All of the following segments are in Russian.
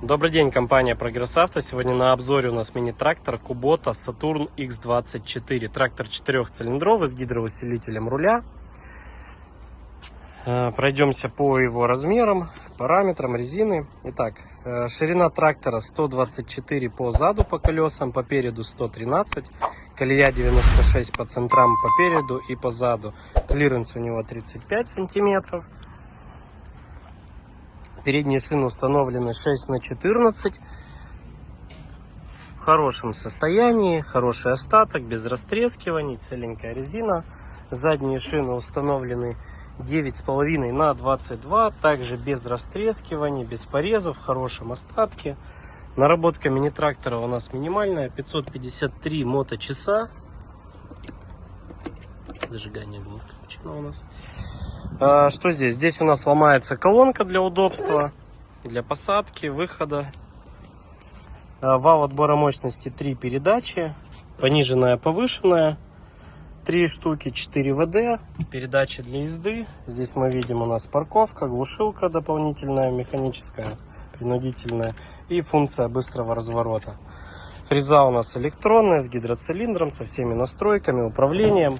Добрый день, компания Прогресс Авто. Сегодня на обзоре у нас мини-трактор Kubota Saturn X24. Трактор 4-цилиндровый с гидроусилителем руля. Пройдемся по его размерам, параметрам резины. Итак, ширина трактора 124 по заду по колесам, по переду 113. Колея 96 по центрам, по переду и по заду. Клиренс у него 35 сантиметров. Передние шины установлены 6х14. В хорошем состоянии, хороший остаток, без растрескиваний, целенькая резина. Задние шины установлены 9,5х22, также без растрескиваний, без порезов, в хорошем остатке. Наработка мини-трактора у нас минимальная, 553 моточаса. Зажигание было включено у нас. Что здесь? Здесь у нас ломается колонка для удобства, для посадки, выхода. Вал отбора мощности 3 передачи, пониженная, повышенная, 3 штуки, 4 ВД, передачи для езды. Здесь мы видим у нас парковка, глушилка дополнительная, механическая, принудительная и функция быстрого разворота. Фреза у нас электронная, с гидроцилиндром, со всеми настройками, управлением.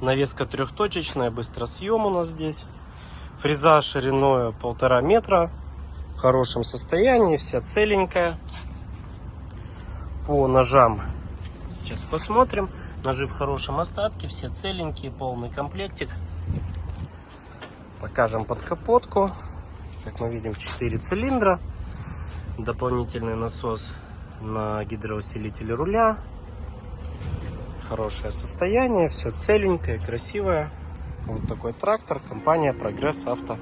Навеска трехточечная, быстросъем у нас здесь. Фреза шириной 1,5 метра. В хорошем состоянии, вся целенькая. По ножам сейчас посмотрим. Ножи в хорошем остатке, все целенькие, полный комплектик. Покажем под капотку. Как мы видим, 4 цилиндра. Дополнительный насос на гидроусилителе руля. Хорошее состояние, все целенькое, красивое. Вот такой трактор, компания Прогресс Авто.